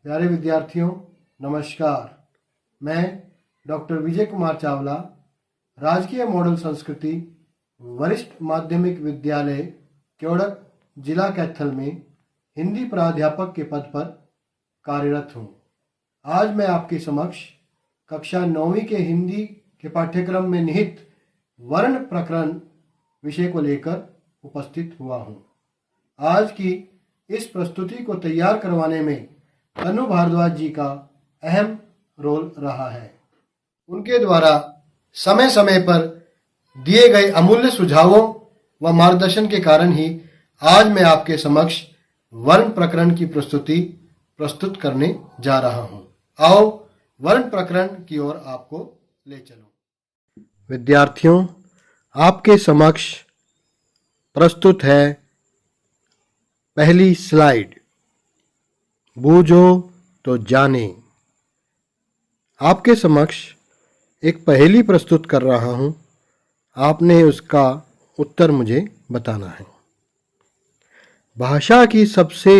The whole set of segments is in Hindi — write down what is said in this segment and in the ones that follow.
प्यारे विद्यार्थियों, नमस्कार। मैं डॉक्टर विजय कुमार चावला, राजकीय मॉडल संस्कृति वरिष्ठ माध्यमिक विद्यालय क्योड़क, जिला कैथल में हिंदी प्राध्यापक के पद पर कार्यरत हूँ। आज मैं आपके समक्ष कक्षा 9वीं के हिंदी के पाठ्यक्रम में निहित वर्ण प्रकरण विषय को लेकर उपस्थित हुआ हूँ। आज की इस प्रस्तुति को तैयार करवाने में तनु भारद्वाज जी का अहम रोल रहा है। उनके द्वारा समय समय पर दिए गए अमूल्य सुझावों व मार्गदर्शन के कारण ही आज मैं आपके समक्ष वर्ण प्रकरण की प्रस्तुति प्रस्तुत करने जा रहा हूँ। आओ वर्ण प्रकरण की ओर आपको ले चलो। विद्यार्थियों, आपके समक्ष प्रस्तुत है पहली स्लाइड। बूझो तो जाने। आपके समक्ष एक पहेली प्रस्तुत कर रहा हूँ। आपने उसका उत्तर मुझे बताना है। भाषा की सबसे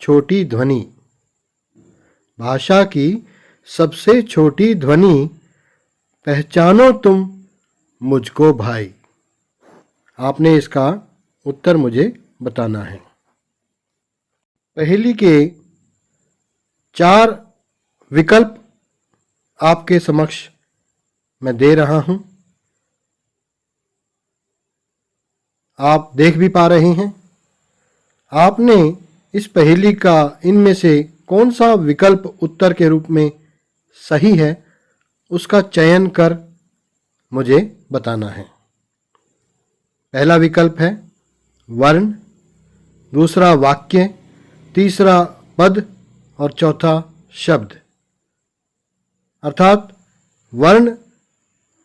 छोटी ध्वनि, भाषा की सबसे छोटी ध्वनि, पहचानो तुम मुझको भाई। आपने इसका उत्तर मुझे बताना है। पहेली के 4 विकल्प आपके समक्ष मैं दे रहा हूं। आप देख भी पा रहे हैं। आपने इस पहेली का इनमें से कौन सा विकल्प उत्तर के रूप में सही है, उसका चयन कर मुझे बताना है। पहला विकल्प है वर्ण, दूसरा वाक्य, तीसरा पद और चौथा शब्द। अर्थात वर्ण,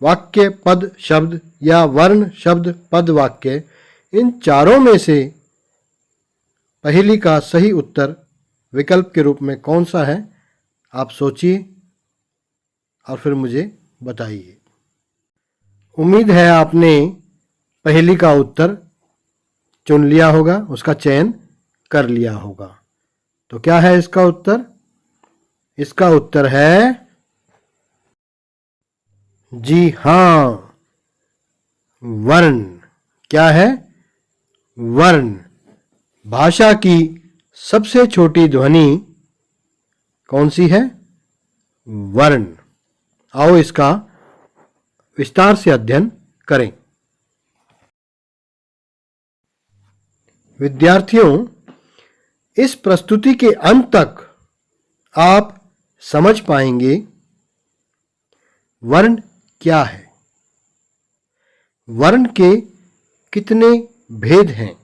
वाक्य, पद, शब्द या वर्ण, शब्द, पद, वाक्य, इन चारों में से पहेली का सही उत्तर विकल्प के रूप में कौन सा है, आप सोचिए और फिर मुझे बताइए। उम्मीद है आपने पहेली का उत्तर चुन लिया होगा, उसका चयन कर लिया होगा। तो क्या है इसका उत्तर? इसका उत्तर है जी हाँ, वर्ण। क्या है? वर्ण। भाषा की सबसे छोटी ध्वनि कौन सी है? वर्ण। आओ इसका विस्तार से अध्ययन करें। विद्यार्थियों, इस प्रस्तुति के अंत तक आप समझ पाएंगे वर्ण क्या है, वर्ण के कितने भेद हैं,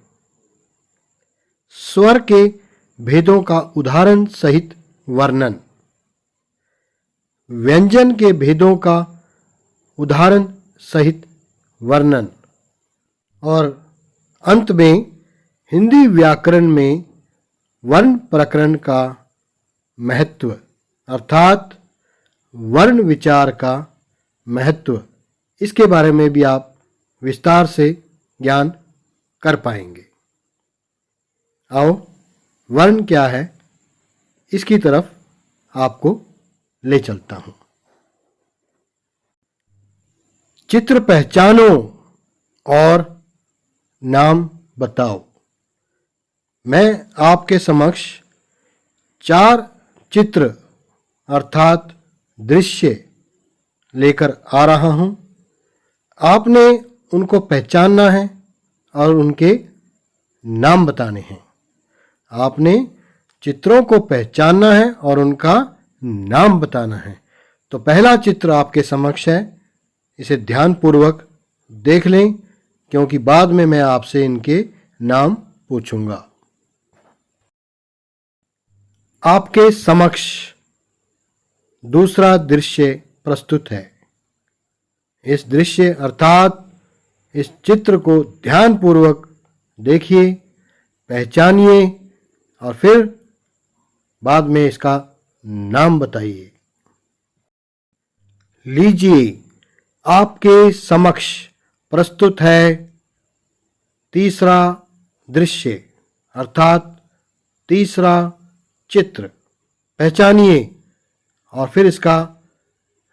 स्वर के भेदों का उदाहरण सहित वर्णन, व्यंजन के भेदों का उदाहरण सहित वर्णन और अंत में हिंदी व्याकरण में वर्ण प्रकरण का महत्व अर्थात वर्ण विचार का महत्व, इसके बारे में भी आप विस्तार से ज्ञान कर पाएंगे। आओ वर्ण क्या है, इसकी तरफ आपको ले चलता हूं। चित्र पहचानो और नाम बताओ। मैं आपके समक्ष 4 चित्र अर्थात दृश्य लेकर आ रहा हूं। आपने उनको पहचानना है और उनके नाम बताने हैं। आपने चित्रों को पहचानना है और उनका नाम बताना है। तो पहला चित्र आपके समक्ष है, इसे ध्यानपूर्वक देख लें, क्योंकि बाद में मैं आपसे इनके नाम पूछूंगा। आपके समक्ष दूसरा दृश्य प्रस्तुत है। इस दृश्य अर्थात इस चित्र को ध्यानपूर्वक देखिए, पहचानिए और फिर बाद में इसका नाम बताइए। लीजिए, आपके समक्ष प्रस्तुत है तीसरा दृश्य अर्थात तीसरा चित्र। पहचानिए और फिर इसका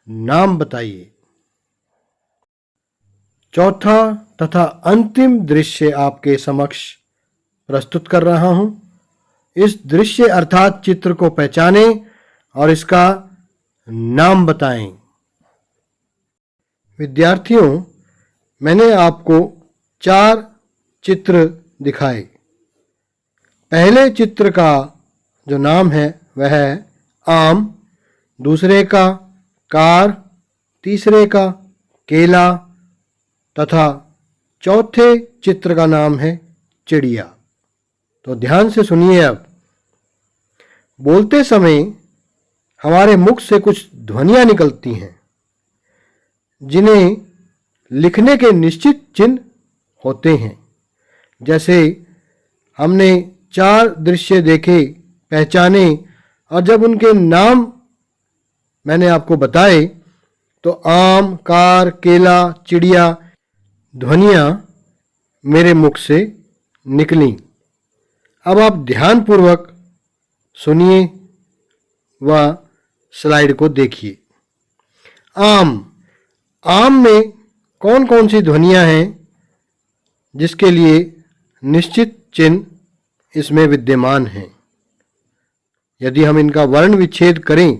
नाम बताइए। चौथा तथा अंतिम दृश्य आपके समक्ष प्रस्तुत कर रहा हूं। इस दृश्य अर्थात चित्र को पहचानें और इसका नाम बताएं। विद्यार्थियों, मैंने आपको 4 चित्र दिखाए। पहले चित्र का जो नाम है वह है आम, दूसरे का कार, तीसरे का केला तथा चौथे चित्र का नाम है चिड़िया। तो ध्यान से सुनिए। अब बोलते समय हमारे मुख से कुछ ध्वनियां निकलती हैं जिन्हें लिखने के निश्चित चिन्ह होते हैं। जैसे हमने 4 दृश्य देखे, पहचाने और जब उनके नाम मैंने आपको बताए तो आम, कार, केला, चिड़िया ध्वनियां मेरे मुख से निकली। अब आप ध्यानपूर्वक सुनिए व स्लाइड को देखिए। आम में कौन कौन सी ध्वनियां हैं जिसके लिए निश्चित चिन्ह इसमें विद्यमान हैं। यदि हम इनका वर्ण विच्छेद करें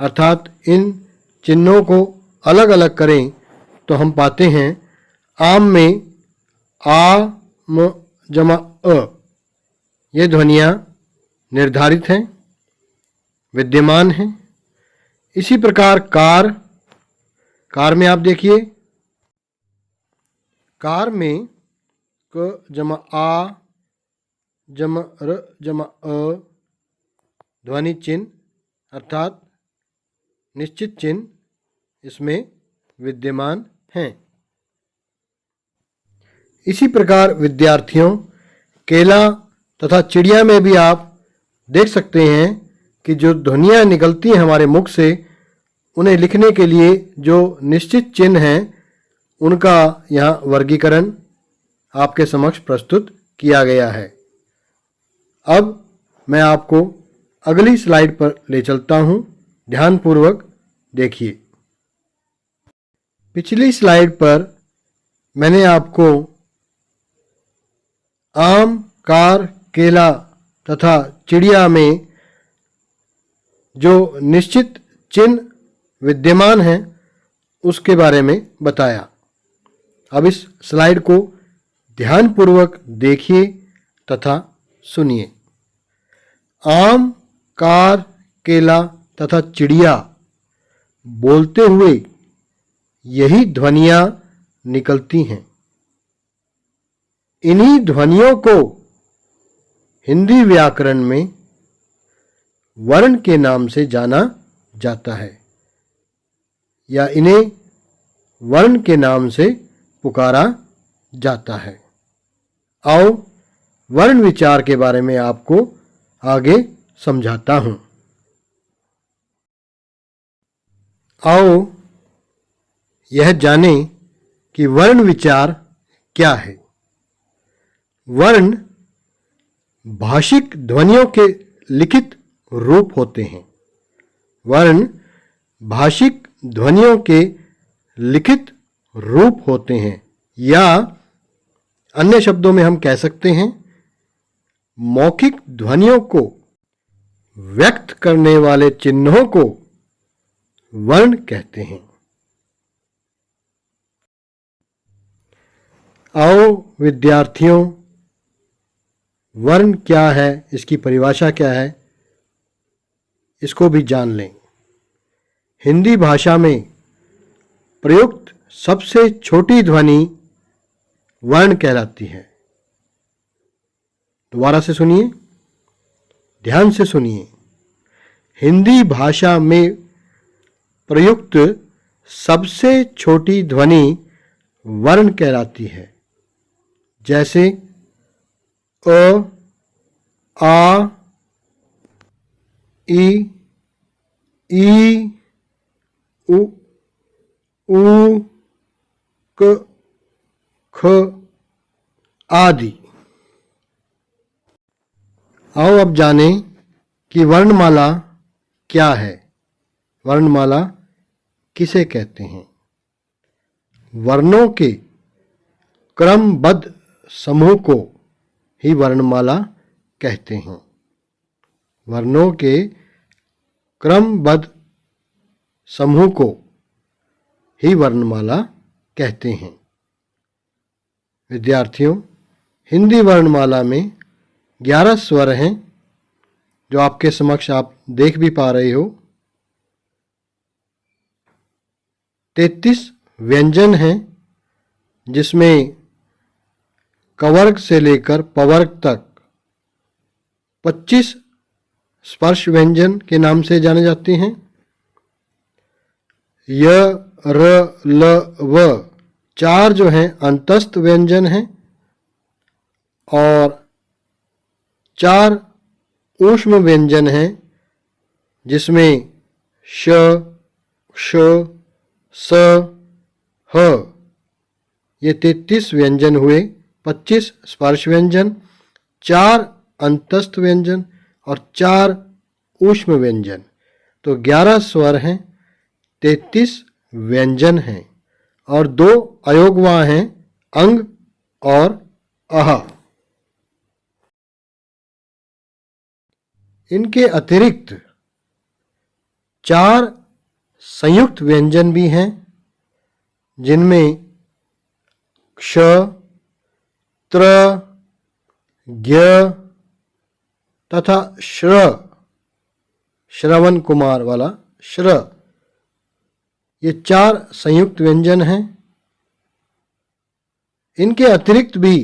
अर्थात इन चिन्हों को अलग अलग करें तो हम पाते हैं आम में आ, म, जमा अ ये ध्वनियां निर्धारित हैं, विद्यमान हैं। इसी प्रकार कार में आप देखिए, कार में क जमा आ जमा र जमा अ ध्वनि चिन्ह अर्थात निश्चित चिन्ह इसमें विद्यमान हैं। इसी प्रकार विद्यार्थियों, केला तथा चिड़िया में भी आप देख सकते हैं कि जो ध्वनियां निकलती हैं हमारे मुख से, उन्हें लिखने के लिए जो निश्चित चिन्ह हैं उनका यहाँ वर्गीकरण आपके समक्ष प्रस्तुत किया गया है। अब मैं आपको अगली स्लाइड पर ले चलता हूँ, ध्यानपूर्वक देखिए। पिछली स्लाइड पर मैंने आपको आम, कार, केला तथा चिड़िया में जो निश्चित चिन्ह विद्यमान हैं उसके बारे में बताया। अब इस स्लाइड को ध्यानपूर्वक देखिए तथा सुनिए। आम, कार, केला तथा चिड़िया बोलते हुए यही ध्वनियां निकलती हैं। इन्हीं ध्वनियों को हिंदी व्याकरण में वर्ण के नाम से जाना जाता है या इन्हें वर्ण के नाम से पुकारा जाता है। आओ वर्ण विचार के बारे में आपको आगे समझाता हूं। आओ यह जानें कि वर्ण विचार क्या है। वर्ण भाषिक ध्वनियों के लिखित रूप होते हैं। वर्ण भाषिक ध्वनियों के लिखित रूप होते हैं या अन्य शब्दों में हम कह सकते हैं मौखिक ध्वनियों को व्यक्त करने वाले चिन्हों को वर्ण कहते हैं। आओ विद्यार्थियों, वर्ण क्या है, इसकी परिभाषा क्या है, इसको भी जान लें। हिंदी भाषा में प्रयुक्त सबसे छोटी ध्वनि वर्ण कहलाती है। दोबारा से सुनिए, ध्यान से सुनिए। हिंदी भाषा में प्रयुक्त सबसे छोटी ध्वनि वर्ण कहलाती है। जैसे अ, आ, ई, उ, क, ख आदि। आओ अब जानें कि वर्णमाला क्या है, वर्णमाला किसे कहते हैं। वर्णों के क्रमबद्ध समूह को ही वर्णमाला कहते हैं। वर्णों के क्रमबद्ध समूह को ही वर्णमाला कहते हैं। विद्यार्थियों, हिंदी वर्णमाला में 11 स्वर हैं, जो आपके समक्ष आप देख भी पा रहे हो। 33 व्यंजन हैं, जिसमें कवर्ग से लेकर पवर्ग तक 25 स्पर्श व्यंजन के नाम से जाने जाते हैं। य, र, ल, व 4 जो हैं अंतस्थ व्यंजन हैं और 4 ऊष्म व्यंजन हैं, जिसमें श, श, स, ह ये 33 व्यंजन हुए। 25 स्पर्श व्यंजन, 4 अंतस्थ व्यंजन और 4 ऊष्म व्यंजन, तो 11 स्वर हैं, 33 व्यंजन हैं और 2 अयोगवा हैं, अंग और अह। इनके अतिरिक्त 4 संयुक्त व्यंजन भी हैं, जिनमें क्ष, त्र, ज्ञ तथा श्र, श्रवण कुमार वाला श्र, ये 4 संयुक्त व्यंजन हैं। इनके अतिरिक्त भी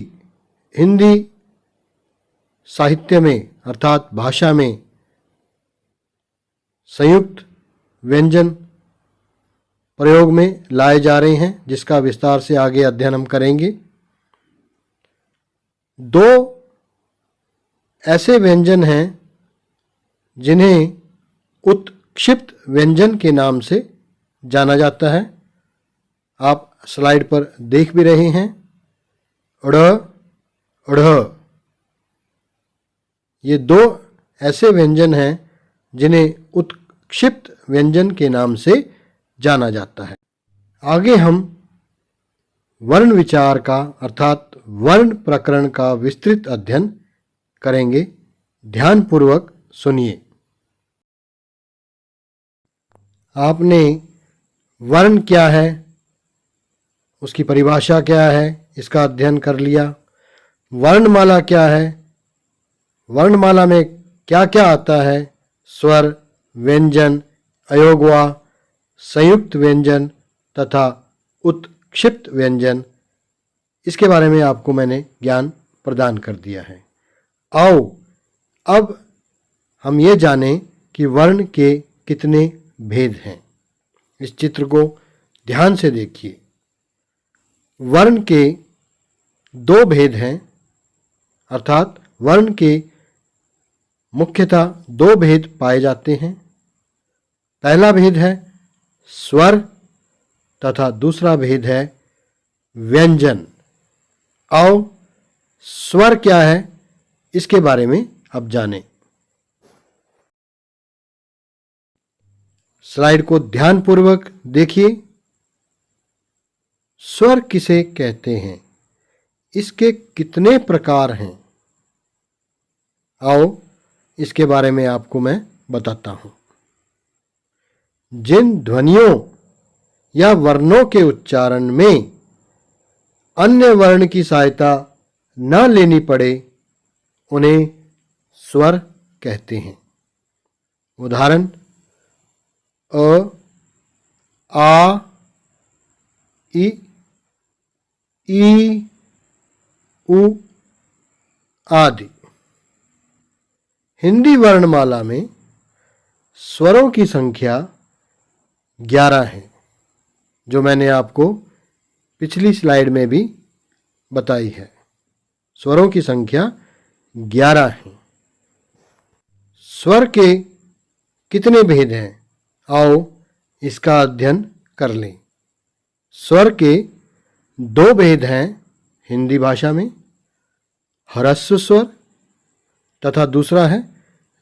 हिंदी साहित्य में अर्थात भाषा में संयुक्त व्यंजन प्रयोग में लाए जा रहे हैं, जिसका विस्तार से आगे अध्ययन हम करेंगे। 2 ऐसे व्यंजन हैं जिन्हें उत्क्षिप्त व्यंजन के नाम से जाना जाता है। आप स्लाइड पर देख भी रहे हैं। ड़, ढ़, ये 2 ऐसे व्यंजन हैं जिन्हें उत्क्षिप्त व्यंजन के नाम से जाना जाता है। आगे हम वर्ण विचार का अर्थात वर्ण प्रकरण का विस्तृत अध्ययन करेंगे। ध्यानपूर्वक सुनिए। आपने वर्ण क्या है, उसकी परिभाषा क्या है, इसका अध्ययन कर लिया। वर्णमाला क्या है, वर्णमाला में क्या क्या आता है, स्वर, व्यंजन, अयोगवा, संयुक्त व्यंजन तथा उत्क्षिप्त व्यंजन, इसके बारे में आपको मैंने ज्ञान प्रदान कर दिया है। आओ अब हम ये जानें कि वर्ण के कितने भेद हैं। इस चित्र को ध्यान से देखिए। वर्ण के 2 भेद हैं, अर्थात वर्ण के मुख्यतः 2 भेद पाए जाते हैं। पहला भेद है स्वर तथा दूसरा भेद है व्यंजन। आओ स्वर क्या है, इसके बारे में अब जानें। स्लाइड को ध्यानपूर्वक देखिए। स्वर किसे कहते हैं, इसके कितने प्रकार हैं, आओ इसके बारे में आपको मैं बताता हूं। जिन ध्वनियों या वर्णों के उच्चारण में अन्य वर्ण की सहायता न लेनी पड़े, उन्हें स्वर कहते हैं। उदाहरण अ, आ, इ, ई, उ आदि। हिंदी वर्णमाला में स्वरों की संख्या 11 है, जो मैंने आपको पिछली स्लाइड में भी बताई है। स्वरों की संख्या 11 है। स्वर के कितने भेद हैं, आओ इसका अध्ययन कर लें। स्वर के 2 भेद हैं हिंदी भाषा में, ह्रस्व स्वर तथा दूसरा है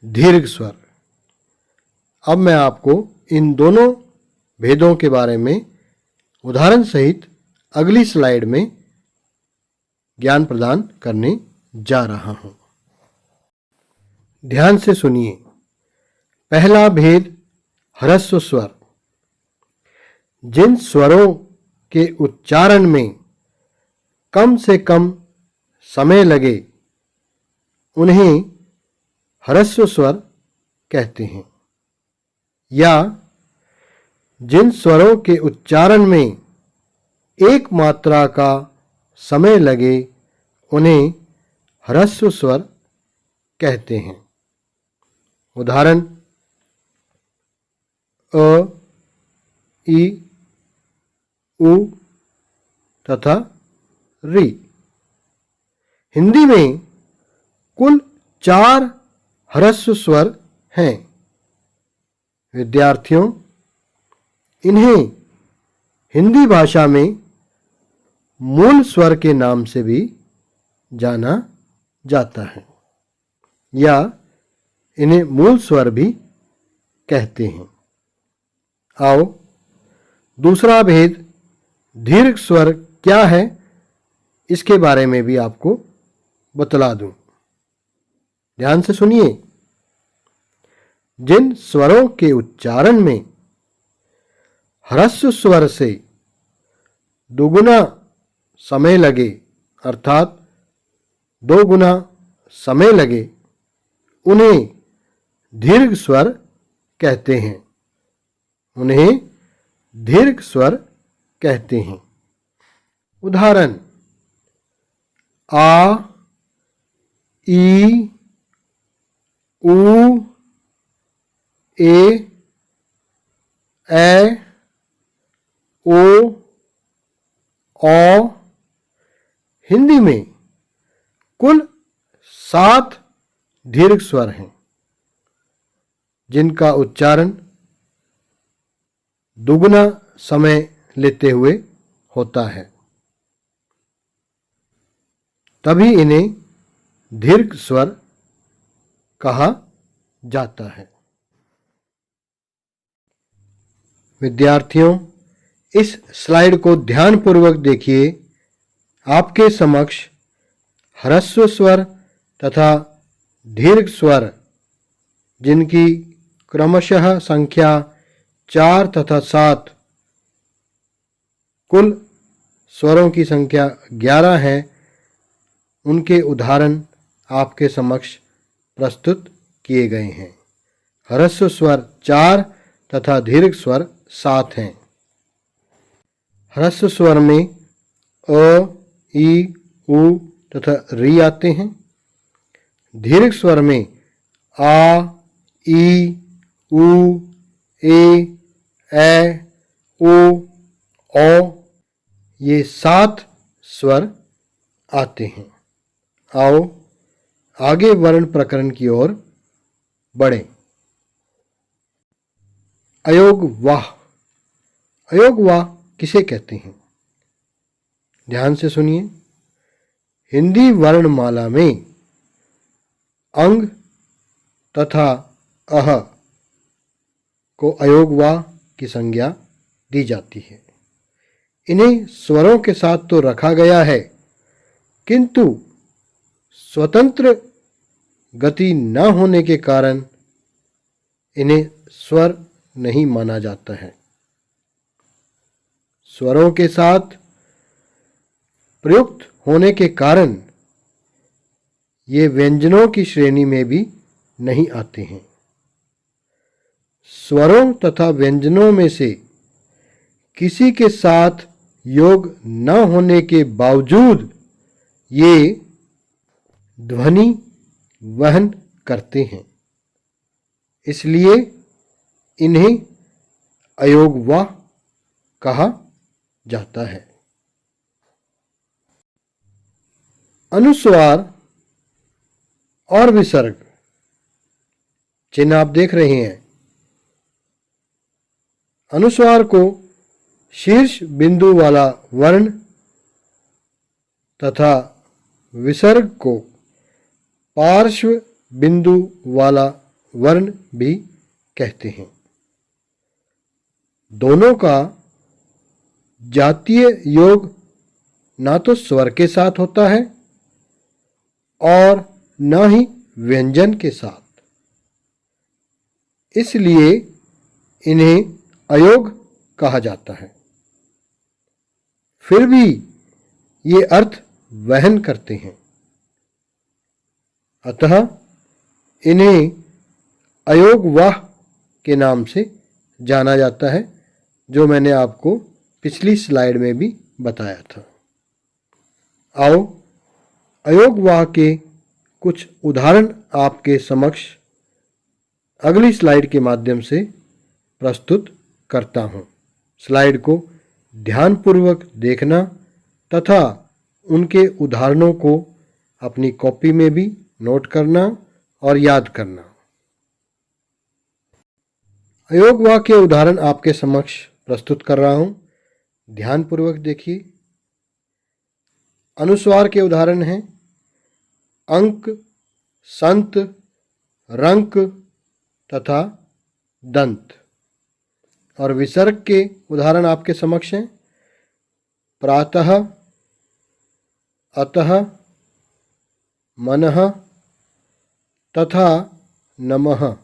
दीर्घ स्वर। अब मैं आपको इन दोनों भेदों के बारे में उदाहरण सहित अगली स्लाइड में ज्ञान प्रदान करने जा रहा हूं। ध्यान से सुनिए। पहला भेद ह्रस्व स्वर। जिन स्वरों के उच्चारण में कम से कम समय लगे उन्हें ह्रस्व स्वर कहते हैं, या जिन स्वरों के उच्चारण में एक मात्रा का समय लगे उन्हें ह्रस्व स्वर कहते हैं। उदाहरण अ, ई, उ तथा री। हिंदी में कुल 4 ह्रस्व स्वर हैं। विद्यार्थियों, इन्हें हिंदी भाषा में मूल स्वर के नाम से भी जाना जाता है, या इन्हें मूल स्वर भी कहते हैं। आओ दूसरा भेद दीर्घ स्वर क्या है इसके बारे में भी आपको बतला दूं। ध्यान से सुनिए। जिन स्वरों के उच्चारण में ह्रस्व स्वर से दुगुना समय लगे, अर्थात 2 गुना समय लगे, उन्हें दीर्घ स्वर कहते हैं। उन्हें दीर्घ स्वर कहते हैं। उदाहरण आ, ई, उ, ए, ओ, औ। हिंदी में कुल 7 दीर्घ स्वर हैं, जिनका उच्चारण दुगुना समय लेते हुए होता है, तभी इन्हें दीर्घ स्वर कहा जाता है। विद्यार्थियों, इस स्लाइड को ध्यानपूर्वक देखिए। आपके समक्ष ह्रस्व स्वर तथा दीर्घ स्वर, जिनकी क्रमशः संख्या 4 तथा 7, कुल स्वरों की संख्या 11 है, उनके उदाहरण आपके समक्ष प्रस्तुत किए गए हैं। ह्रस्व स्वर 4 तथा दीर्घ स्वर 7 हैं। ह्रस्व स्वर में अ, ई, उ तथा री आते हैं। दीर्घ स्वर में आ, ई, उ, ए, ओ, औ, ये 7 स्वर आते हैं। आओ आगे वर्ण प्रकरण की ओर बढ़ें। अयोग वाह। अयोग वाह किसे कहते हैं? ध्यान से सुनिए। हिंदी वर्णमाला में अंग तथा अह को अयोग वाह की संज्ञा दी जाती है। इन्हें स्वरों के साथ तो रखा गया है, किंतु स्वतंत्र गति न होने के कारण इन्हें स्वर नहीं माना जाता है। स्वरों के साथ प्रयुक्त होने के कारण ये व्यंजनों की श्रेणी में भी नहीं आते हैं। स्वरों तथा व्यंजनों में से किसी के साथ योग न होने के बावजूद ये ध्वनि वहन करते हैं, इसलिए इन्हें अयोग वाह कहा जाता है। अनुस्वार और विसर्ग, चिन्ह आप देख रहे हैं। अनुस्वार को शीर्ष बिंदु वाला वर्ण तथा विसर्ग को पार्श्व बिंदु वाला वर्ण भी कहते हैं। दोनों का जातीय योग ना तो स्वर के साथ होता है और न ही व्यंजन के साथ, इसलिए इन्हें अयोग कहा जाता है। फिर भी ये अर्थ वहन करते हैं, अतः इन्हें अयोगवाह के नाम से जाना जाता है, जो मैंने आपको पिछली स्लाइड में भी बताया था। आओ अयोगवाह के कुछ उदाहरण आपके समक्ष अगली स्लाइड के माध्यम से प्रस्तुत करता हूँ। स्लाइड को ध्यानपूर्वक देखना तथा उनके उदाहरणों को अपनी कॉपी में भी नोट करना और याद करना। अयोगवाह के उदाहरण आपके समक्ष प्रस्तुत कर रहा हूँ, ध्यानपूर्वक देखिए। अनुस्वार के उदाहरण हैं अंक, संत, रंक तथा दंत। और विसर्ग के उदाहरण आपके समक्ष हैं प्रातः, अतः, मनः तथा नमः।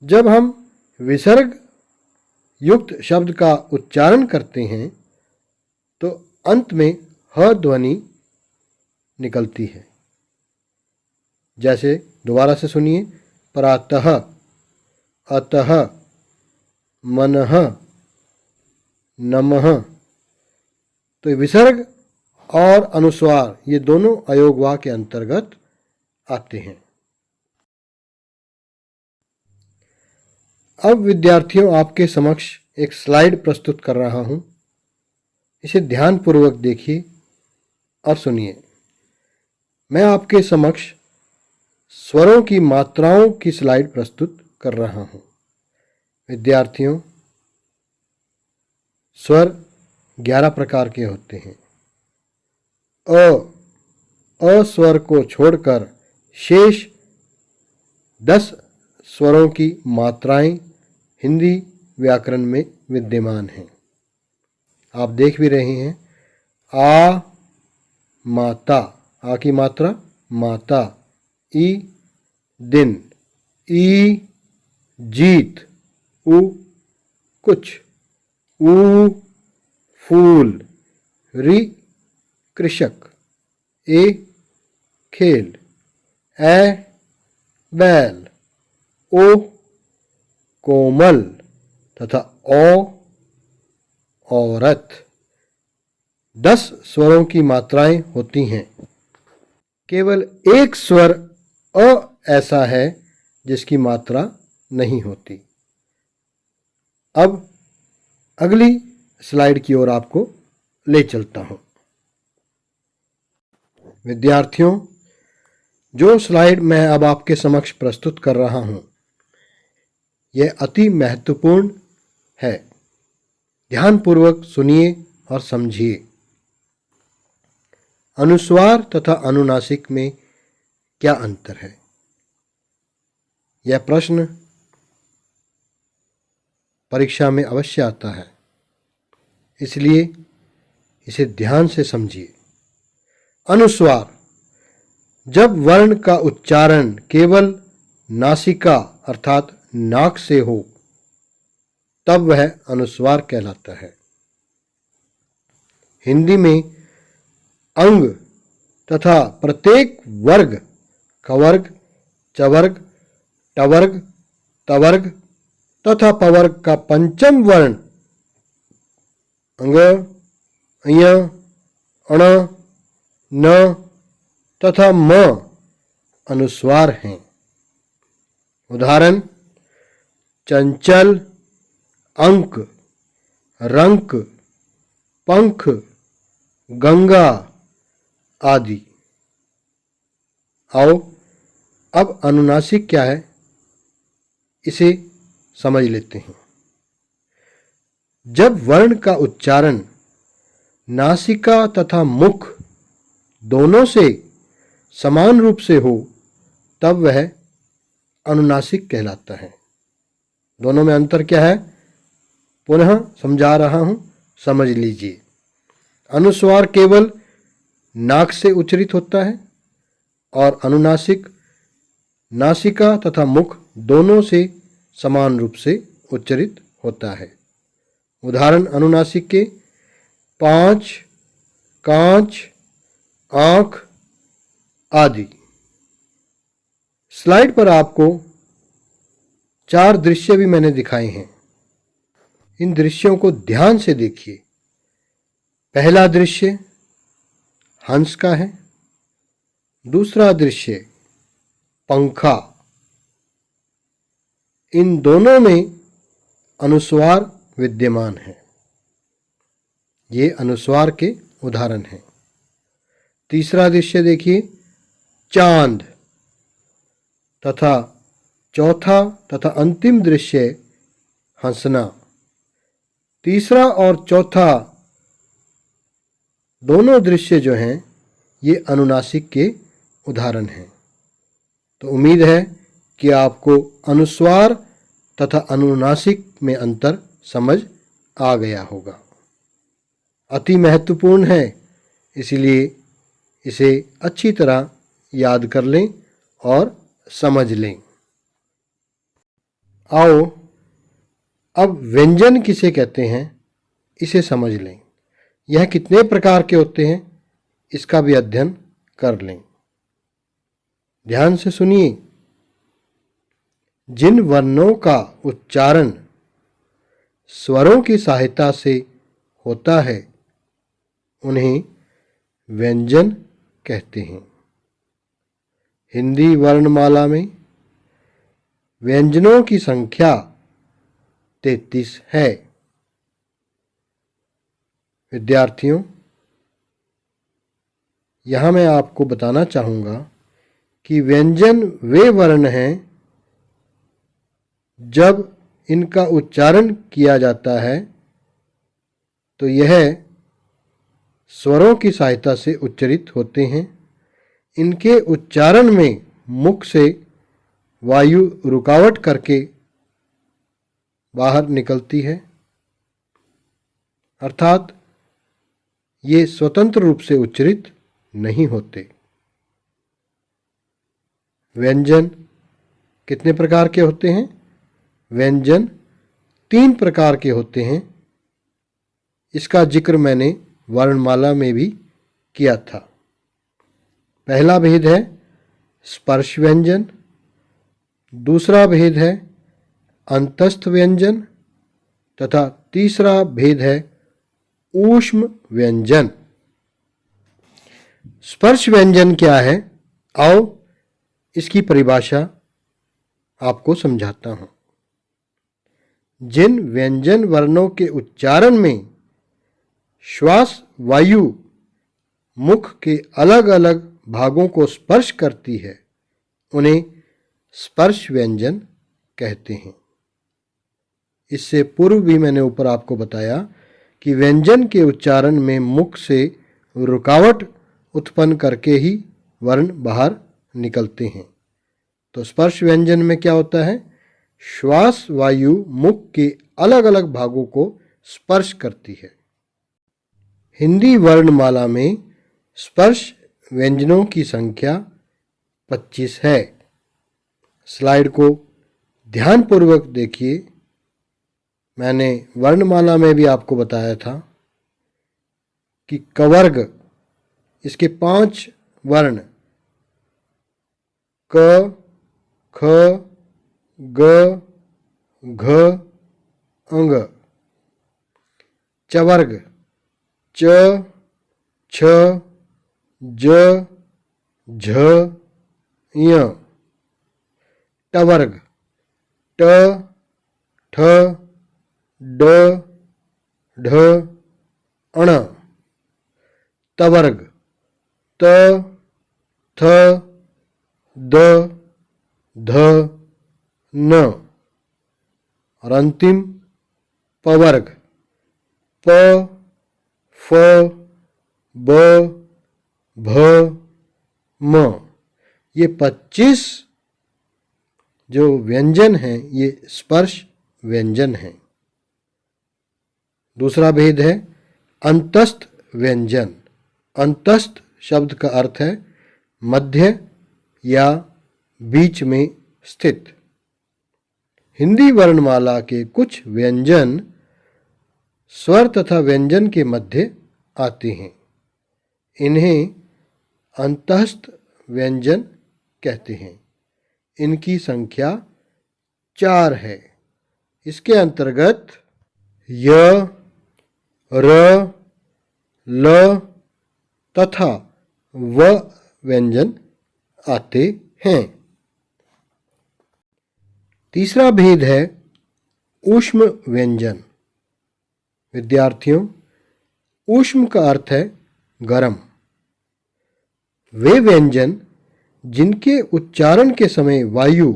जब हम विसर्ग युक्त शब्द का उच्चारण करते हैं तो अंत में ह ध्वनि निकलती है। जैसे दोबारा से सुनिए, प्रातः, अतः, मनः, नमः। तो विसर्ग और अनुस्वार ये दोनों अयोगवाह के अंतर्गत आते हैं। अब विद्यार्थियों, आपके समक्ष एक स्लाइड प्रस्तुत कर रहा हूं, इसे ध्यानपूर्वक देखिए और सुनिए। मैं आपके समक्ष स्वरों की मात्राओं की स्लाइड प्रस्तुत कर रहा हूं। विद्यार्थियों, स्वर 11 प्रकार के होते हैं। अ स्वर को छोड़कर शेष 10 स्वरों की मात्राएं हिंदी व्याकरण में विद्यमान हैं। आप देख भी रहे हैं, आ माता, आ की मात्रा माता, ई दिन, ई जीत, उ कुछ, ऊ फूल, रि कृषक, ए खेल, ए बैल, ओ कोमल तथा औ औरत। 10 स्वरों की मात्राएं होती हैं। केवल एक स्वर अ ऐसा है जिसकी मात्रा नहीं होती। अब अगली स्लाइड की ओर आपको ले चलता हूं। विद्यार्थियों, जो स्लाइड मैं अब आपके समक्ष प्रस्तुत कर रहा हूं, यह अति महत्वपूर्ण है। ध्यानपूर्वक सुनिए और समझिए। अनुस्वार तथा अनुनासिक में क्या अंतर है? यह प्रश्न परीक्षा में अवश्य आता है, इसलिए इसे ध्यान से समझिए। अनुस्वार, जब वर्ण का उच्चारण केवल नासिका अर्थात नाक से हो, तब वह अनुस्वार कहलाता है। हिंदी में अंग तथा प्रत्येक वर्ग, कवर्ग, चवर्ग, टवर्ग, तवर्ग तथा पवर्ग का पंचम वर्ण अंग, अय, अण, न तथा म अनुस्वार हैं। उदाहरण चंचल, अंक, रंक, पंख, गंगा आदि। आओ अब अनुनासिक क्या है इसे समझ लेते हैं। जब वर्ण का उच्चारण नासिका तथा मुख दोनों से समान रूप से हो, तब वह अनुनासिक कहलाता है। दोनों में अंतर क्या है, पुनः समझा रहा हूं, समझ लीजिए। अनुस्वार केवल नाक से उच्चारित होता है और अनुनासिक नासिका तथा मुख दोनों से समान रूप से उच्चारित होता है। उदाहरण अनुनासिक के पांच, कांच, आंख आदि। स्लाइड पर आपको 4 दृश्य भी मैंने दिखाए हैं। इन दृश्यों को ध्यान से देखिए। पहला दृश्य हंस का है, दूसरा दृश्य पंखा। इन दोनों में अनुस्वार विद्यमान है। ये अनुस्वार के उदाहरण हैं। तीसरा दृश्य देखिए, चांद, तथा चौथा तथा अंतिम दृश्य हंसना। तीसरा और चौथा दोनों दृश्य जो हैं ये अनुनासिक के उदाहरण हैं। तो उम्मीद है कि आपको अनुस्वार तथा अनुनासिक में अंतर समझ आ गया होगा। अति महत्वपूर्ण है, इसलिए इसे अच्छी तरह याद कर लें और समझ लें। आओ अब व्यंजन किसे कहते हैं इसे समझ लें। यह कितने प्रकार के होते हैं इसका भी अध्ययन कर लें। ध्यान से सुनिए। जिन वर्णों का उच्चारण स्वरों की सहायता से होता है उन्हें व्यंजन कहते हैं। हिंदी वर्णमाला में व्यंजनों की संख्या 33 है। विद्यार्थियों, यहाँ मैं आपको बताना चाहूँगा कि व्यंजन वे वर्ण हैं जब इनका उच्चारण किया जाता है तो यह स्वरों की सहायता से उच्चारित होते हैं। इनके उच्चारण में मुख से वायु रुकावट करके बाहर निकलती है, अर्थात ये स्वतंत्र रूप से उच्चारित नहीं होते। व्यंजन कितने प्रकार के होते हैं? व्यंजन 3 प्रकार के होते हैं। इसका जिक्र मैंने वर्णमाला में भी किया था। पहला भेद है स्पर्श व्यंजन, दूसरा भेद है अंतस्थ व्यंजन तथा तीसरा भेद है ऊष्म व्यंजन। स्पर्श व्यंजन क्या है? आओ इसकी परिभाषा आपको समझाता हूं। जिन व्यंजन वर्णों के उच्चारण में श्वास वायु मुख के अलग अलग भागों को स्पर्श करती है उन्हें स्पर्श व्यंजन कहते हैं। इससे पूर्व भी मैंने ऊपर आपको बताया कि व्यंजन के उच्चारण में मुख से रुकावट उत्पन्न करके ही वर्ण बाहर निकलते हैं। तो स्पर्श व्यंजन में क्या होता है? श्वास वायु मुख के अलग अलग भागों को स्पर्श करती है। हिंदी वर्णमाला में स्पर्श व्यंजनों की संख्या 25 है। स्लाइड को ध्यानपूर्वक देखिए। मैंने वर्णमाला में भी आपको बताया था कि कवर्ग, इसके 5 वर्ण क, ख, ग, घ, अंग। चवर्ग च, छ, ज, झ, य। टवर्ग ट, ठ, ड, ढ, अण। तवर्ग त, थ, द, ध, न। और अंतिम पवर्ग प, फ, ब, भ, म। ये 25 जो व्यंजन हैं ये स्पर्श व्यंजन हैं। दूसरा भेद है अंतस्थ व्यंजन। अंतस्थ शब्द का अर्थ है मध्य या बीच में स्थित। हिंदी वर्णमाला के कुछ व्यंजन स्वर तथा व्यंजन के मध्य आते हैं। इन्हें अंतस्थ व्यंजन कहते हैं। इनकी संख्या 4 है। इसके अंतर्गत य, र, ल तथा व व्यंजन आते हैं। तीसरा भेद है ऊष्म व्यंजन। विद्यार्थियों, ऊष्म का अर्थ है गरम। वे व्यंजन जिनके उच्चारण के समय वायु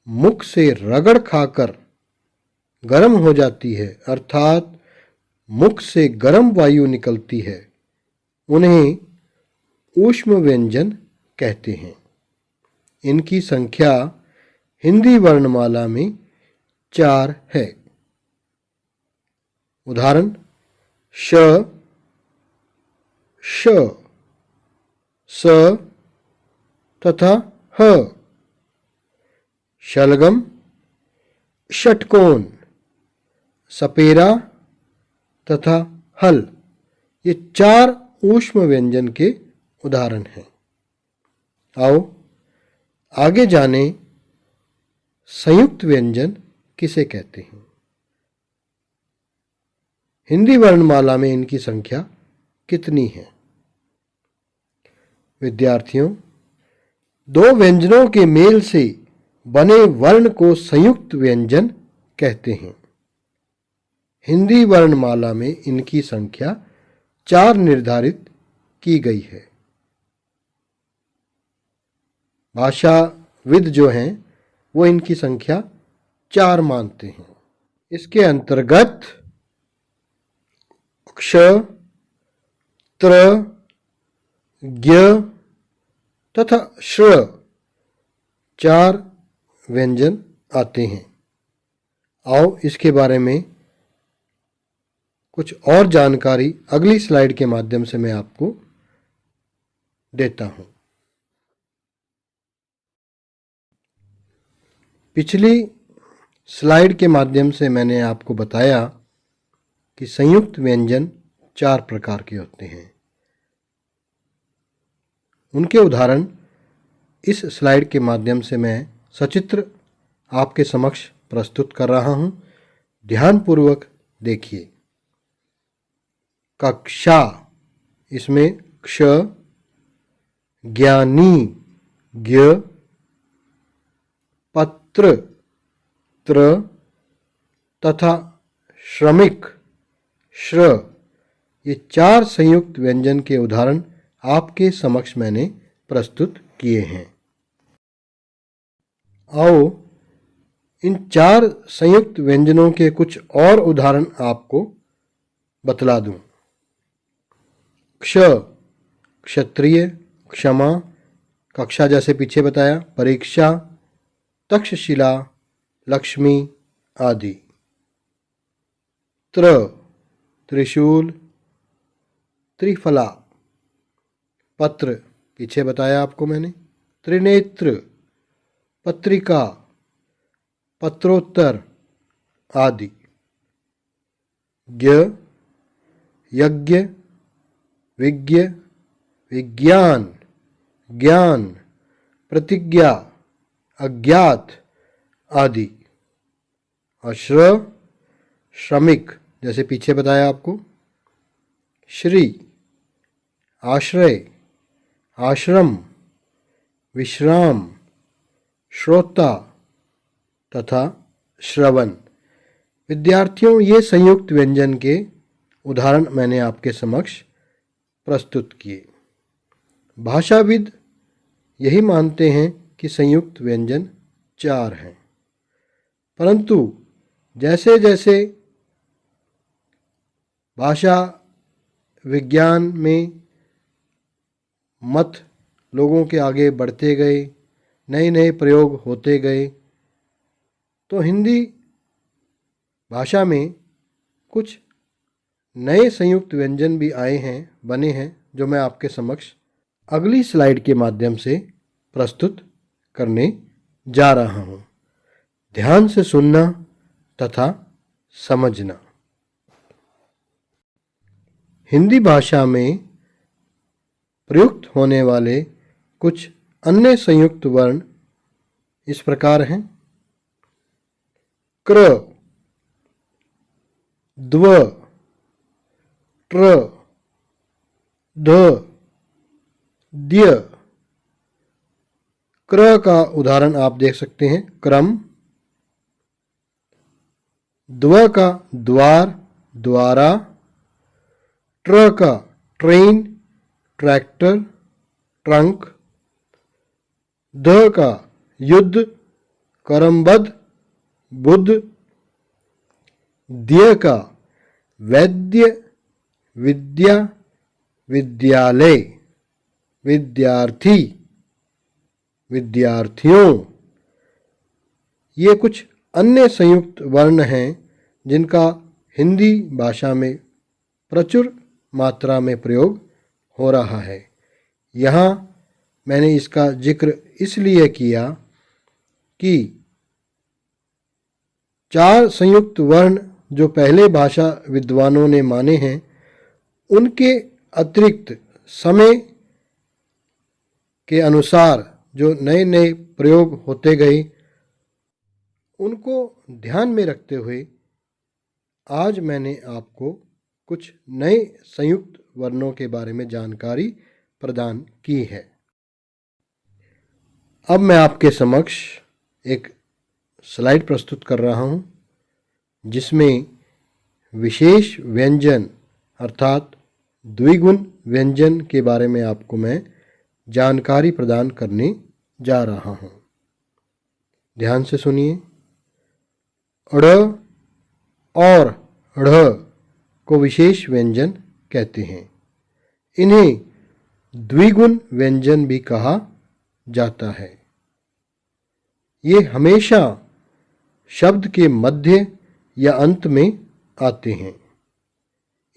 मुख से रगड़ खाकर गर्म हो जाती है, अर्थात मुख से गर्म वायु निकलती है, उन्हें ऊष्म व्यंजन कहते हैं। इनकी संख्या हिंदी वर्णमाला में 4 है। उदाहरण श, श, स तथा ह। शलगम, षटकोण, सपेरा तथा हल, ये 4 ऊष्म व्यंजन के उदाहरण हैं। आओ आगे जाने संयुक्त व्यंजन किसे कहते हैं। हिंदी वर्णमाला में इनकी संख्या कितनी है? विद्यार्थियों, 2 व्यंजनों के मेल से बने वर्ण को संयुक्त व्यंजन कहते हैं। हिंदी वर्णमाला में इनकी संख्या 4 निर्धारित की गई है। भाषाविद जो हैं वो इनकी संख्या 4 मानते हैं। इसके अंतर्गत क्ष, त्र, ज्ञ तथा श्र 4 व्यंजन आते हैं। आओ इसके बारे में कुछ और जानकारी अगली स्लाइड के माध्यम से मैं आपको देता हूं। पिछली स्लाइड के माध्यम से मैंने आपको बताया कि संयुक्त व्यंजन 4 प्रकार के होते हैं। उनके उदाहरण इस स्लाइड के माध्यम से मैं सचित्र आपके समक्ष प्रस्तुत कर रहा हूं। ध्यानपूर्वक देखिए। कक्षा, इसमें क्ष, ज्ञानी, ज्ञ, पत्र, त्र तथा श्रमिक, श्र, ये 4 संयुक्त व्यंजन के उदाहरण आपके समक्ष मैंने प्रस्तुत किए हैं। आओ इन 4 संयुक्त व्यंजनों के कुछ और उदाहरण आपको बतला दूं। क्ष, क्षत्रिय, क्षमा, कक्षा जैसे पीछे बताया, परीक्षा, तक्षशिला, लक्ष्मी आदि। त्र, त्रिशूल, त्रिफला, पत्र, पीछे बताया आपको मैंने, त्रिनेत्र, पत्रिका, पत्रोत्तर आदि। ज्ञ, यज्ञ, विज्ञ, विज्ञान, ज्ञान, प्रतिज्ञा, अज्ञात आदि। और श्र, श्रमिक, जैसे पीछे बताया आपको, श्री, आश्रय, आश्रम, विश्राम, श्रोता तथा श्रवण। विद्यार्थियों, ये संयुक्त व्यंजन के उदाहरण मैंने आपके समक्ष प्रस्तुत किए। भाषाविद यही मानते हैं कि संयुक्त व्यंजन 4 हैं, परंतु जैसे जैसे भाषा विज्ञान में मत लोगों के आगे बढ़ते गए, नए नए प्रयोग होते गए, तो हिंदी भाषा में कुछ नए संयुक्त व्यंजन भी आए हैं, बने हैं, जो मैं आपके समक्ष अगली स्लाइड के माध्यम से प्रस्तुत करने जा रहा हूँ। ध्यान से सुनना तथा समझना। हिंदी भाषा में प्रयुक्त होने वाले कुछ अन्य संयुक्त वर्ण इस प्रकार हैं। क्र, द्व, ट्र, ध, द्य। क्र का उदाहरण आप देख सकते हैं, क्रम। द्व का द्वार, द्वारा। ट्र का ट्रेन, ट्रैक्टर, ट्रंक। ध का युद्ध, करमबद्ध, बुद्ध। द्य का वैद्य, विद्या, विद्यालय, विद्यार्थी, विद्यार्थियों। ये कुछ अन्य संयुक्त वर्ण हैं जिनका हिंदी भाषा में प्रचुर मात्रा में प्रयोग हो रहा है। यहाँ मैंने इसका जिक्र इसलिए किया कि 4 संयुक्त वर्ण जो पहले भाषा विद्वानों ने माने हैं, उनके अतिरिक्त समय के अनुसार जो नए नए प्रयोग होते गए, उनको ध्यान में रखते हुए आज मैंने आपको कुछ नए संयुक्त वर्णों के बारे में जानकारी प्रदान की है। अब मैं आपके समक्ष एक स्लाइड प्रस्तुत कर रहा हूँ जिसमें विशेष व्यंजन अर्थात द्विगुण व्यंजन के बारे में आपको मैं जानकारी प्रदान करने जा रहा हूँ। ध्यान से सुनिए। ड़ और ढ़ को विशेष व्यंजन कहते हैं। इन्हें द्विगुण व्यंजन भी कहा जाता है। ये हमेशा शब्द के मध्य या अंत में आते हैं।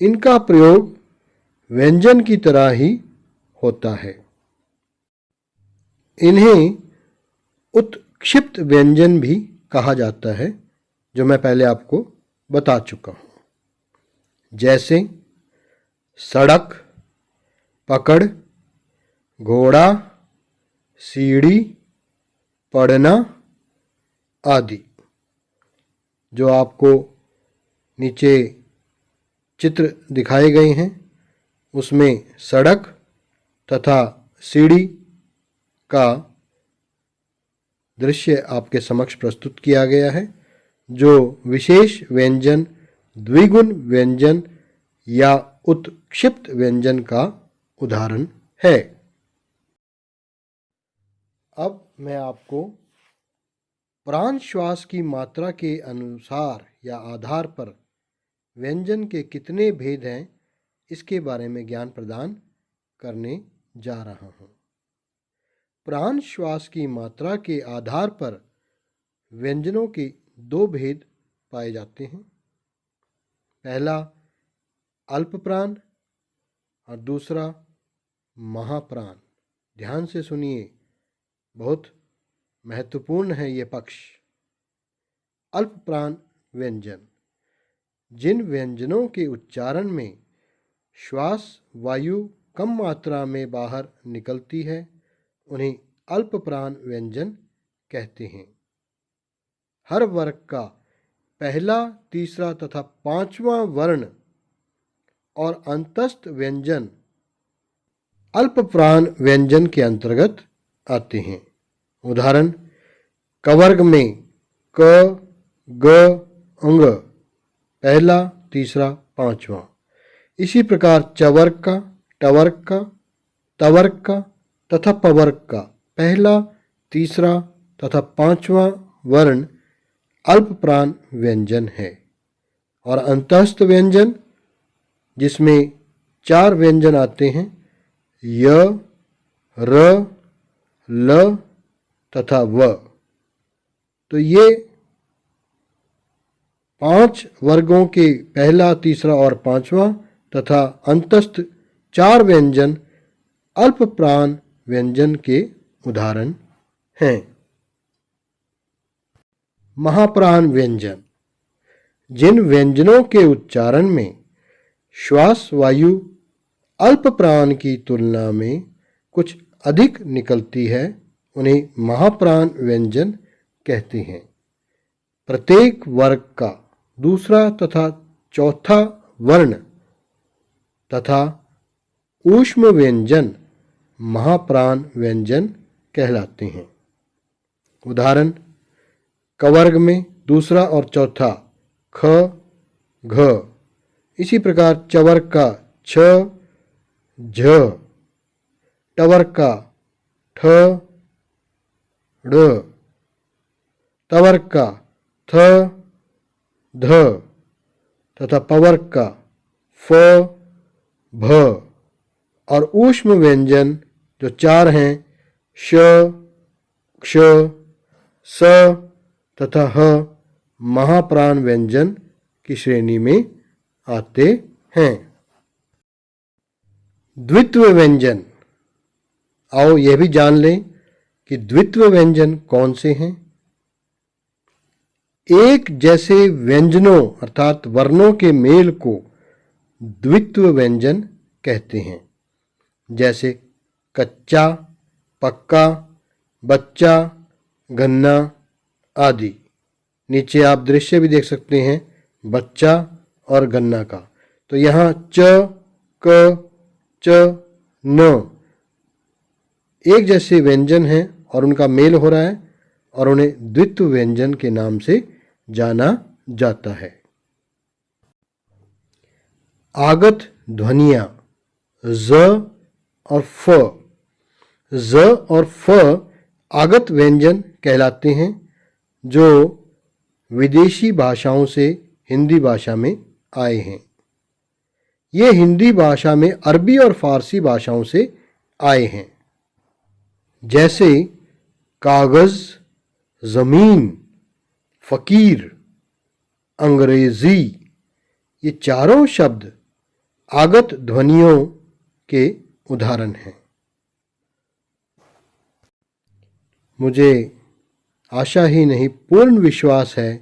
इनका प्रयोग व्यंजन की तरह ही होता है। इन्हें उत्क्षिप्त व्यंजन भी कहा जाता है, जो मैं पहले आपको बता चुका हूँ। जैसे सड़क, पकड़, घोड़ा, सीढ़ी, पढ़ना आदि। जो आपको नीचे चित्र दिखाए गए हैं उसमें सड़क तथा सीढ़ी का दृश्य आपके समक्ष प्रस्तुत किया गया है, जो विशेष व्यंजन, द्विगुण व्यंजन या उत्क्षिप्त व्यंजन का उदाहरण है। अब मैं आपको प्राण श्वास की मात्रा के अनुसार या आधार पर व्यंजन के कितने भेद हैं, इसके बारे में ज्ञान प्रदान करने जा रहा हूँ। प्राण श्वास की मात्रा के आधार पर व्यंजनों के 2 भेद पाए जाते हैं। पहला अल्प प्राण और दूसरा महाप्राण। ध्यान से सुनिए, बहुत महत्वपूर्ण है ये पक्ष। अल्प प्राण व्यंजन, जिन व्यंजनों के उच्चारण में श्वास वायु कम मात्रा में बाहर निकलती है, उन्हें अल्प प्राण व्यंजन कहते हैं। हर वर्ग का पहला, तीसरा तथा 5वां वर्ण और अंतस्थ व्यंजन अल्प प्राण व्यंजन के अंतर्गत आते हैं। उदाहरण, कवर्ग में क, ग, अंग पहला, तीसरा, 5वां। इसी प्रकार चवर्ग का, टवर्ग का, तवर्ग का तथा पवर्ग का पहला, तीसरा तथा 5वां वर्ण अल्प प्राण व्यंजन है। और अंतस्थ व्यंजन, जिसमें 4 व्यंजन आते हैं, य, र, ल तथा व। तो ये 5 वर्गों के पहला, तीसरा और पांचवा तथा अंतस्थ 4 व्यंजन अल्प प्राण व्यंजन के उदाहरण हैं। महाप्राण व्यंजन, जिन व्यंजनों के उच्चारण में श्वास वायु अल्प प्राण की तुलना में कुछ अधिक निकलती है, उन्हें महाप्राण व्यंजन कहते हैं। प्रत्येक वर्ग का दूसरा तथा चौथा वर्ण तथा ऊष्म व्यंजन महाप्राण व्यंजन कहलाते हैं। उदाहरण, कवर्ग में दूसरा और चौथा ख, घ। इसी प्रकार चवर्ग का छ, झ, टवर्ग का ठ, ड़, तवर्ग का थ, ध तथा पवर्ग का फ, भ और ऊष्म व्यंजन जो 4 हैं श, क्ष, स तथा ह महाप्राण व्यंजन की श्रेणी में आते हैं। द्वित्व व्यंजन, आओ यह भी जान लें कि द्वित्व व्यंजन कौन से हैं। एक जैसे व्यंजनों अर्थात वर्णों के मेल को द्वित्व व्यंजन कहते हैं, जैसे कच्चा, पक्का, बच्चा, गन्ना आदि। नीचे आप दृश्य भी देख सकते हैं बच्चा और गन्ना का। तो यहाँ च, क, च, न एक जैसे व्यंजन हैं और उनका मेल हो रहा है और उन्हें द्वित्व व्यंजन के नाम से जाना जाता है। आगत ध्वनियाँ ज और फ। ज और फ आगत व्यंजन कहलाते हैं जो विदेशी भाषाओं से हिंदी भाषा में आए हैं। ये हिंदी भाषा में अरबी और फारसी भाषाओं से आए हैं, जैसे कागज़, ज़मीन, फ़कीर, अंग्रेज़ी। ये चारों शब्द आगत ध्वनियों के उदाहरण हैं। मुझे आशा ही नहीं पूर्ण विश्वास है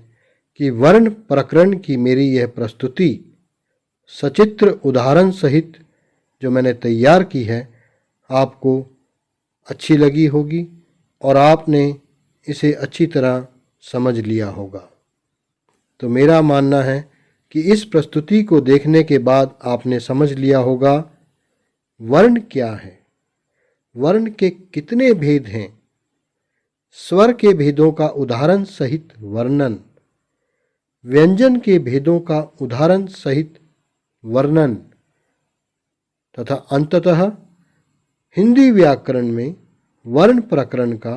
कि वर्ण प्रकरण की मेरी यह प्रस्तुति सचित्र उदाहरण सहित जो मैंने तैयार की है आपको अच्छी लगी होगी और आपने इसे अच्छी तरह समझ लिया होगा। तो मेरा मानना है कि इस प्रस्तुति को देखने के बाद आपने समझ लिया होगा वर्ण क्या है, वर्ण के कितने भेद हैं, स्वर के भेदों का उदाहरण सहित वर्णन, व्यंजन के भेदों का उदाहरण सहित वर्णन तथा अंततः हिंदी व्याकरण में वर्ण प्रकरण का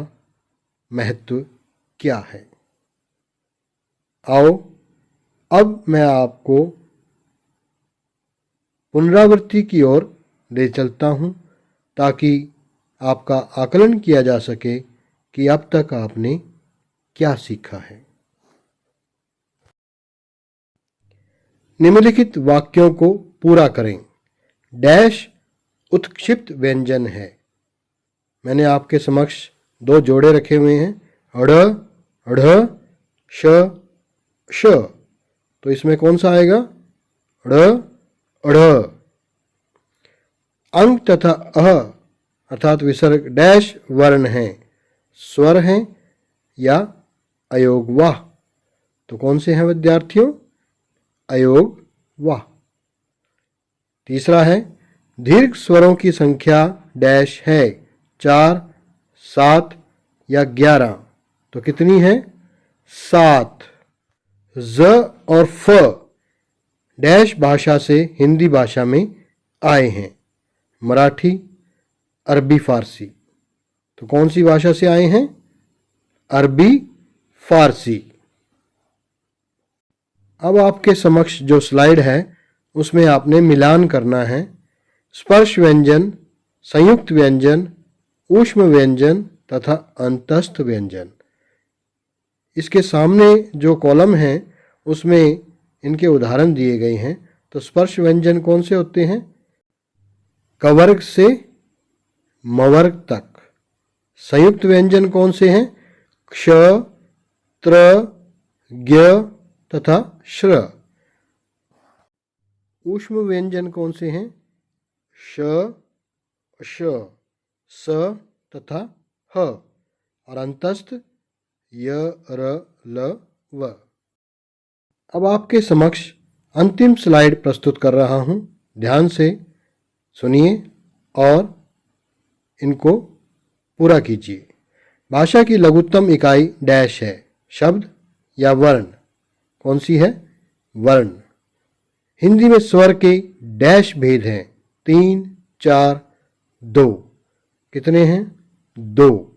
महत्व क्या है। आओ अब मैं आपको पुनरावृत्ति की ओर ले चलता हूँ ताकि आपका आकलन किया जा सके कि अब तक आपने क्या सीखा है। निम्नलिखित वाक्यों को पूरा करें। डैश उत्क्षिप्त व्यंजन है। मैंने आपके समक्ष 2 जोड़े रखे हुए हैं, ढ़, ढ़, श, श। तो इसमें कौन सा आएगा? ढ़, ढ़। अंग तथा अह अर्थात विसर्ग डैश वर्ण हैं, स्वर हैं या अयोग वाह। तो कौन से हैं विद्यार्थियों? अयोग वाह। तीसरा है दीर्घ स्वरों की संख्या डैश है, 4, 7 या 11। तो कितनी है? 7। ज और फ डैश भाषा से हिंदी भाषा में आए हैं, मराठी, अरबी, फारसी। तो कौन सी भाषा से आए हैं? अरबी, फारसी। अब आपके समक्ष जो स्लाइड है उसमें आपने मिलान करना है। स्पर्श व्यंजन, संयुक्त व्यंजन, ऊष्म व्यंजन तथा अंतस्थ व्यंजन। इसके सामने जो कॉलम है उसमें इनके उदाहरण दिए गए हैं। तो स्पर्श व्यंजन कौन से होते हैं? कवर्ग से मवर्ग तक। संयुक्त व्यंजन कौन से हैं? क्ष, त्र, ज्ञ तथा श्र। ऊष्म व्यंजन कौन से हैं? श, श, स तथा ह। और अंतस्थ य, र, ल, व। अब आपके समक्ष अंतिम स्लाइड प्रस्तुत कर रहा हूं। ध्यान से सुनिए और इनको पूरा कीजिए। भाषा की लघुत्तम इकाई डैश है। शब्द या वर्ण। कौन सी है? वर्ण। हिंदी में स्वर के डैश भेद हैं। 3, 4, 2। कितने हैं? 2।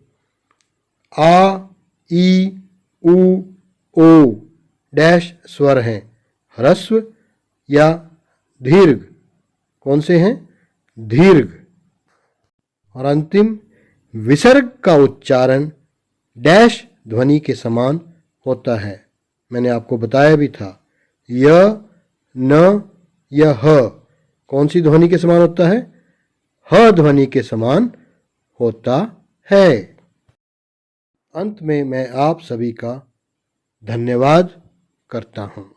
आ, ई, उ, ओ डैश स्वर हैं। ह्रस्व या दीर्घ। कौन से हैं? दीर्घ। और अंतिम विसर्ग का उच्चारण डैश ध्वनि के समान होता है। मैंने आपको बताया भी था। य, न या ह कौन सी ध्वनि के समान होता है? ह ध्वनि के समान होता है। अंत में मैं आप सभी का धन्यवाद करता हूँ।